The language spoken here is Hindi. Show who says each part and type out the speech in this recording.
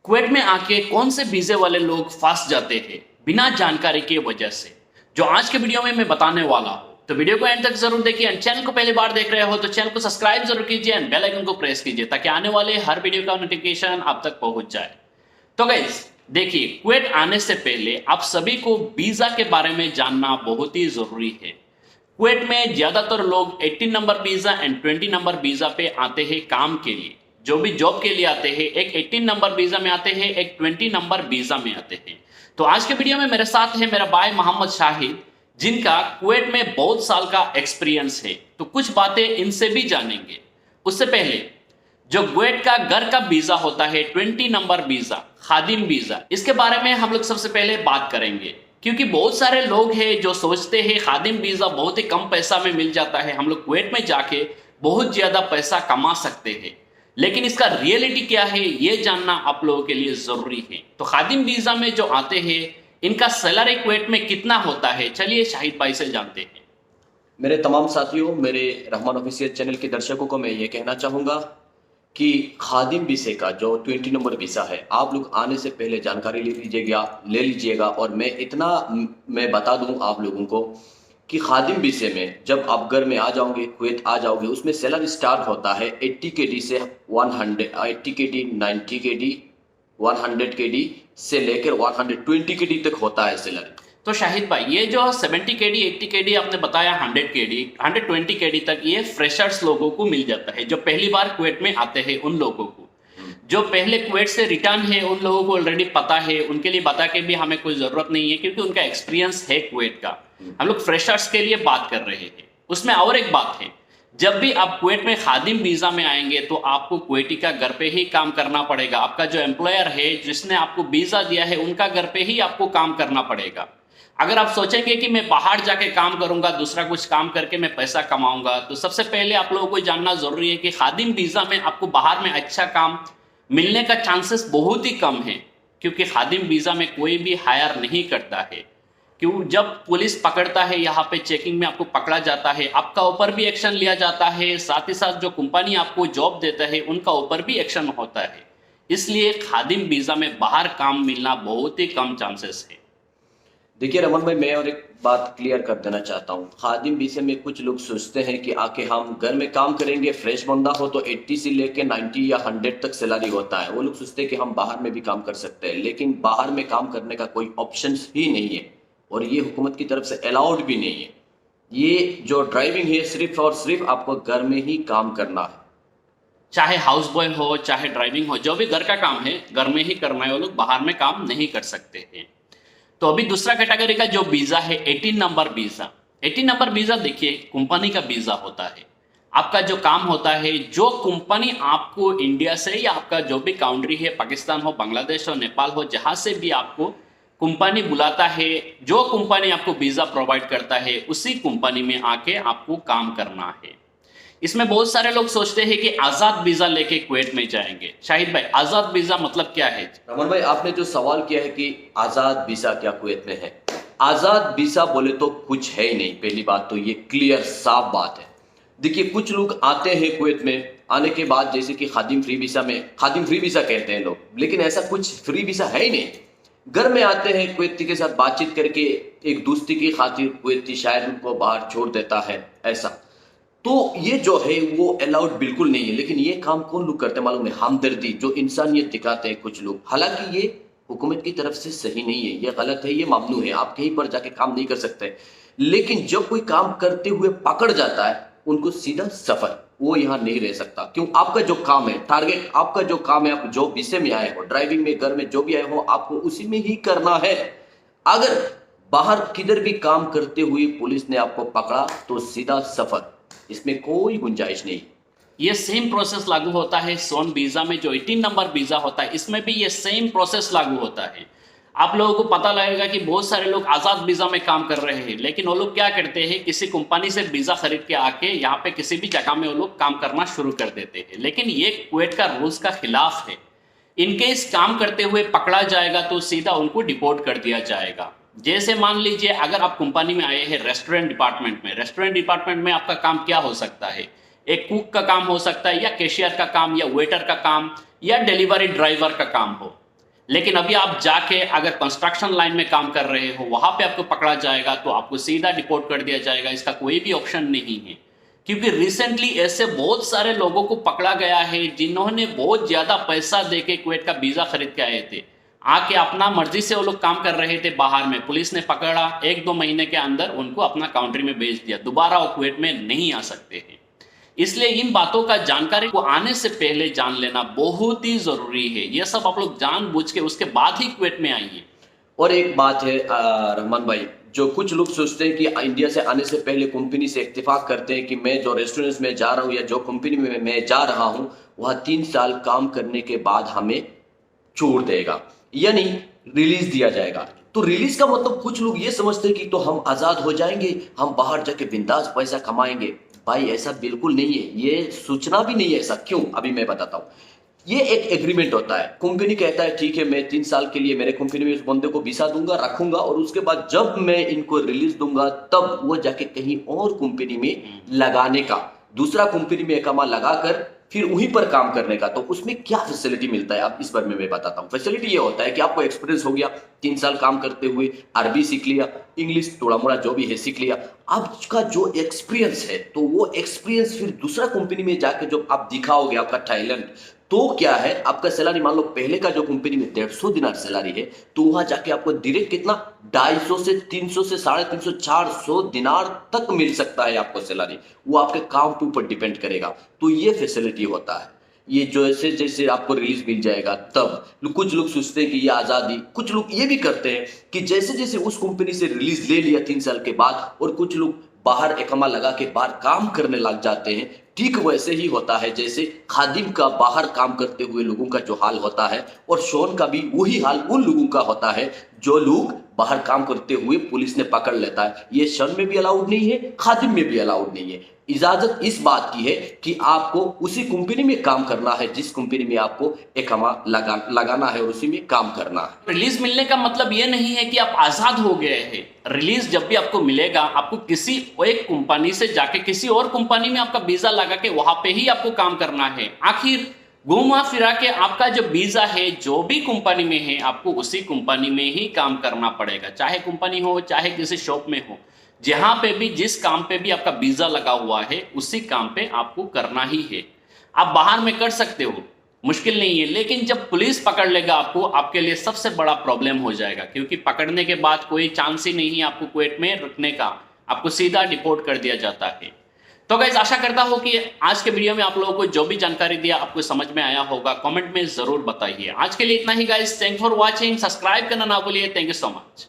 Speaker 1: कुवैत में आके कौन से वीजे वाले लोग फंस जाते हैं बिना जानकारी के वजह से, जो आज के वीडियो में मैं बताने वाला हूं। तो वीडियो को एंड तक जरूर देखिए एंड चैनल को पहली बार देख रहे हो तो चैनल को सब्सक्राइब जरूर कीजिए एंड बेल आइकन को प्रेस कीजिए ताकि आने वाले हर वीडियो का नोटिफिकेशन आप तक पहुंच जाए। तो गाइस देखिए, कुवैत आने से पहले आप सभी को वीजा के बारे में जानना बहुत ही जरूरी है। कुवैत में ज्यादातर लोग 18 number visa and 20 number visa पे आते हैं काम के लिए। जो भी जॉब के लिए आते हैं, एक 18 नंबर वीजा में आते हैं, एक 20 नंबर वीजा में आते हैं। तो आज के वीडियो में मेरे साथ है मेरा भाई मोहम्मद शाहिद, जिनका कुवैत में बहुत साल का एक्सपीरियंस है। तो कुछ बातें इनसे भी जानेंगे। उससे पहले जो कुवैत का घर का वीजा होता है 20 नंबर वीजा, खादिम वीजा, इसके बारे में हम लोग सबसे पहले बात करेंगे। क्योंकि बहुत सारे लोग हैं जो सोचते हैं खादिम वीजा बहुत ही कम पैसा में मिल जाता है, हम लोग कुवैत में जाके बहुत ज्यादा पैसा कमा सकते हैं। लेकिन इसका रियलिटी क्या है ये जानना आप लोगों के लिए जरूरी है। तो खादिम वीजा में जो आते हैं इनका सैलरी कुवैत में कितना होता है, चलिए शाहिद भाई से जानते हैं।
Speaker 2: मेरे तमाम साथियों, मेरे रहमान ऑफिशियल चैनल के दर्शकों को मैं ये कहना चाहूँगा कि खादिम वीज़े का जो 20 नंबर वीज़ा है, आप लोग आने से पहले जानकारी ले लीजिएगा। और मैं बता दूं आप लोगों को कि खादिम वीज़े में जब आप घर में आ जाओगे, कुवैत आ जाओगे, उसमें सैलरी स्टार्ट होता है 80 केडी से 80 केडी, 90 केडी, 100 केडी से लेकर 120 केडी तक होता है सैलरी।
Speaker 1: तो शाहिद भाई, ये जो 70 केडी 80 केडी आपने बताया, 100 केडी 120 केडी तक ये फ्रेशर्स लोगों को मिल जाता है, जो पहली बार कुवैत में आते हैं उन लोगों को। जो पहले कुवैत से रिटर्न है उन लोगों को ऑलरेडी पता है, उनके लिए बता के भी हमें कोई जरूरत नहीं है क्योंकि उनका एक्सपीरियंस है कुवैत का। हम लोग फ्रेशर्स के लिए बात कर रहे हैं। उसमें और एक बात है, जब भी आप कुवैत में खादिम वीजा में आएंगे तो आपको कुवैती का घर पे ही काम करना पड़ेगा। आपका जो एम्प्लॉयर है जिसने आपको वीजा दिया है उनका घर पे ही आपको काम करना पड़ेगा। अगर आप सोचेंगे कि मैं बाहर जाके काम करूंगा, दूसरा कुछ काम करके मैं पैसा कमाऊंगा, तो सबसे पहले आप लोगों को जानना जरूरी है कि खादिम वीजा में आपको बाहर में अच्छा काम मिलने का चांसेस बहुत ही कम है। क्योंकि खादिम वीजा में कोई भी हायर नहीं करता है। क्यों, जब पुलिस पकड़ता है यहाँ पे चेकिंग में आपको पकड़ा जाता है, आपका ऊपर भी एक्शन लिया जाता है, साथ ही साथ जो कंपनी आपको जॉब देता है उनका ऊपर भी एक्शन होता है। इसलिए खादिम वीजा में बाहर काम मिलना बहुत ही कम चांसेस है।
Speaker 2: देखिए रमन भाई, मैं और एक बात क्लियर कर देना चाहता हूँ। खादिम वीज़े में कुछ लोग सोचते हैं कि आके हम घर में काम करेंगे, फ्रेश बंदा हो तो 80 से लेके 90 या 100 तक सैलरी होता है। वो लोग सोचते हैं कि हम बाहर में भी काम कर सकते हैं, लेकिन बाहर में काम करने का कोई ऑप्शन ही नहीं है और ये हुकूमत की तरफ से अलाउड भी नहीं है। ये जो ड्राइविंग है सिर्फ और सिर्फ आपको घर में ही काम करना है।
Speaker 1: चाहे हाउस बॉय हो, चाहे ड्राइविंग हो, जो भी घर का काम है घर में ही करना है। वो लोग बाहर में काम नहीं कर सकते हैं। तो अभी दूसरा कैटेगरी का जो वीजा है 18 नंबर वीजा। 18 नंबर वीजा देखिए कंपनी का वीजा होता है। आपका जो काम होता है, जो कंपनी आपको इंडिया से या आपका जो भी काउंट्री है, पाकिस्तान हो, बांग्लादेश हो, नेपाल हो, जहां से भी आपको कंपनी बुलाता है, जो कंपनी आपको वीजा प्रोवाइड करता है उसी कंपनी में आके आपको काम करना है। इसमें बहुत सारे लोग सोचते हैं कि आजाद वीजा लेके कुवैत में जाएंगे। शाहिद भाई, आजाद वीजा मतलब क्या है?
Speaker 2: रमन भाई, आपने जो सवाल किया है कि आजाद वीजा क्या कुवैत में है, आजाद वीजा बोले तो कुछ है ही नहीं। पहली बात तो ये क्लियर साफ बात है। देखिए, कुछ लोग आते हैं कुवैत में, आने के बाद जैसे कि खादिम फ्री वीजा में, खादिम फ्री वीजा कहते हैं लोग, लेकिन ऐसा कुछ फ्री वीजा है ही नहीं। घर में आते हैं, कुवैती के साथ बातचीत करके एक दोस्ती की खातिर कुवैती शायद उनको बाहर छोड़ देता है, ऐसा। तो ये जो है वो अलाउड बिल्कुल नहीं है। लेकिन ये काम कौन लोग करते हैं मालूम है? हमदर्दी, जो इंसानियत दिखाते हैं कुछ लोग। हालांकि ये हुकूमत की तरफ से सही नहीं है, ये गलत है, ये मामनू है, आप कहीं पर जाके काम नहीं कर सकते। लेकिन जब कोई काम करते हुए पकड़ जाता है, उनको सीधा सफर, वो यहाँ नहीं रह सकता। क्यों? आपका जो काम है, टारगेट आपका जो काम है, आप जो विषय में आए हो, ड्राइविंग में, घर में जो भी आए हो, आपको उसी में ही करना है। अगर बाहर किधर भी काम करते हुए पुलिस ने आपको पकड़ा तो सीधा सफर, इसमें कोई गुंजाइश नहीं।
Speaker 1: ये सेम प्रोसेस लागू होता है सोन वीजा में। जो 18 नंबर वीजा होता है इसमें भी ये सेम प्रोसेस लागू होता है। आप लोगों को पता लगेगा कि बहुत सारे लोग आजाद वीजा में काम कर रहे हैं, लेकिन वो लोग क्या करते हैं, किसी कंपनी से वीजा खरीद के आके यहाँ पे किसी भी जगह में वो लोग काम करना शुरू कर देते हैं। लेकिन ये कुवैत का रूल्स का खिलाफ है। इनकेस काम करते हुए पकड़ा जाएगा तो सीधा उनको डिपोर्ट कर दिया जाएगा। जैसे मान लीजिए अगर आप कंपनी में आए हैं रेस्टोरेंट डिपार्टमेंट में, रेस्टोरेंट डिपार्टमेंट में आपका काम क्या हो सकता है? एक कुक का काम हो सकता है, या कैशियर का काम, या वेटर का काम, या डिलीवरी ड्राइवर का काम हो। लेकिन अभी आप जाके अगर कंस्ट्रक्शन लाइन में काम कर रहे हो, वहां पे आपको पकड़ा जाएगा तो आपको सीधा डिपोर्ट कर दिया जाएगा। इसका कोई भी ऑप्शन नहीं है, क्योंकि रिसेंटली ऐसे बहुत सारे लोगों को पकड़ा गया है जिन्होंने बहुत ज्यादा पैसा देके कुवैत का वीजा खरीद के आए थे। आके अपना मर्जी से वो लोग काम कर रहे थे बाहर में, पुलिस ने पकड़ा, 1-2 महीने के अंदर उनको अपना कंट्री में भेज दिया, दोबारा वो कुवैत में नहीं आ सकते हैं। इसलिए इन बातों का जानकारी को आने से पहले जान लेना बहुत ही जरूरी है। यह सब आप लोग जानबूझ के उसके बाद ही कुवैत में आइए।
Speaker 2: और एक बात है रहमान भाई, जो कुछ लोग सोचते हैं कि इंडिया से आने से पहले कंपनी से इत्तेफाक करते हैं कि मैं जो रेस्टोरेंट्स में जा रहा हूँ या जो कंपनी में मैं जा रहा हूँ वह 3 साल काम करने के बाद हमें छोड़ देगा, यानी रिलीज दिया जाएगा। तो रिलीज का मतलब कुछ लोग ये समझते हैं कि तो हम आजाद हो जाएंगे, हम बाहर जाके बिंदास पैसा कमाएंगे। भाई ऐसा बिल्कुल नहीं है, ये सूचना भी नहीं है ऐसा। क्यों, अभी मैं बताता हूँ। ये एक एग्रीमेंट होता है, कंपनी कहता है ठीक है मैं 3 साल के लिए मेरे कंपनी में इस बंदे को वीसा दूंगा, रखूंगा, और उसके बाद जब मैं इनको रिलीज दूंगा तब वो जाके कहीं और कंपनी में लगाने का, दूसरा कंपनी में इकामा लगाकर फिर वहीं पर काम करने का। तो उसमें क्या फैसिलिटी मिलता है, आप इस बारे में मैं बताता हूँ। फैसिलिटी ये होता है कि आपको एक्सपीरियंस हो गया, 3 साल काम करते हुए अरबी सीख लिया, इंग्लिश थोड़ा मोड़ा जो भी है सीख लिया। आपका जो एक्सपीरियंस है तो वो एक्सपीरियंस फिर दूसरा कंपनी में जाके जो आप दिखाओगे आपका टैलेंट, तो क्या है आपका सैलरी, मान लो पहले का जो कंपनी में 150 दिनार सैलरी है तो वहां जाके आपको डायरेक्ट कितना 250 से 300 से 350 400 दिनार तक मिल सकता है आपको सैलरी। वो आपके काम के ऊपर डिपेंड करेगा। तो ये फैसिलिटी होता है। ये जैसे जैसे आपको रिलीज मिल जाएगा तब कुछ लोग सोचते हैं कि ये आजादी, कुछ लोग ये भी करते हैं कि जैसे जैसे उस कंपनी से रिलीज ले लिया 3 साल के बाद और कुछ लोग बाहर इकामा लगा के बाहर काम करने लग जाते हैं। ठीक वैसे ही होता है जैसे खादिम का बाहर काम करते हुए लोगों का जो हाल होता है, और शोन का भी वही हाल उन लोगों का होता है जो लोग बाहर काम करते हुए पुलिस ने पकड़ लेता है। ये शोन में भी अलाउड नहीं है, खादिम में भी अलाउड नहीं है। इजाजत इस बात की है कि आपको उसी कंपनी में काम करना है जिस कंपनी में आपको इकामा लगाना है और उसी में काम करना है।
Speaker 1: रिलीज मिलने का मतलब ये नहीं है कि आप आजाद हो गए हैं। रिलीज जब भी आपको मिलेगा, आपको किसी एक कंपनी से जाके किसी और कंपनी में आपका वीजा लगा के वहां पे ही आपको काम करना है। आखिर घूमा फिरा के आपका जो वीजा है जो भी कंपनी में है, आपको उसी कंपनी में ही काम करना पड़ेगा, चाहे कंपनी हो चाहे किसी शॉप में हो। जहां पे भी जिस काम पे भी आपका वीजा लगा हुआ है उसी काम पे आपको करना ही है। आप बाहर में कर सकते हो, मुश्किल नहीं है, लेकिन जब पुलिस पकड़ लेगा आपको, आपके लिए सबसे बड़ा प्रॉब्लम हो जाएगा, क्योंकि पकड़ने के बाद कोई चांस ही नहीं है आपको कुवैत में रखने का, आपको सीधा डिपोर्ट कर दिया जाता है। तो गाइस, आशा करता हूं कि आज के वीडियो में आप लोगों को जो भी जानकारी दिया आपको समझ में आया होगा। कमेंट में जरूर बताइए। आज के लिए इतना ही guys, thanks for watching, subscribe करना ना भूलिए। Thank you so much.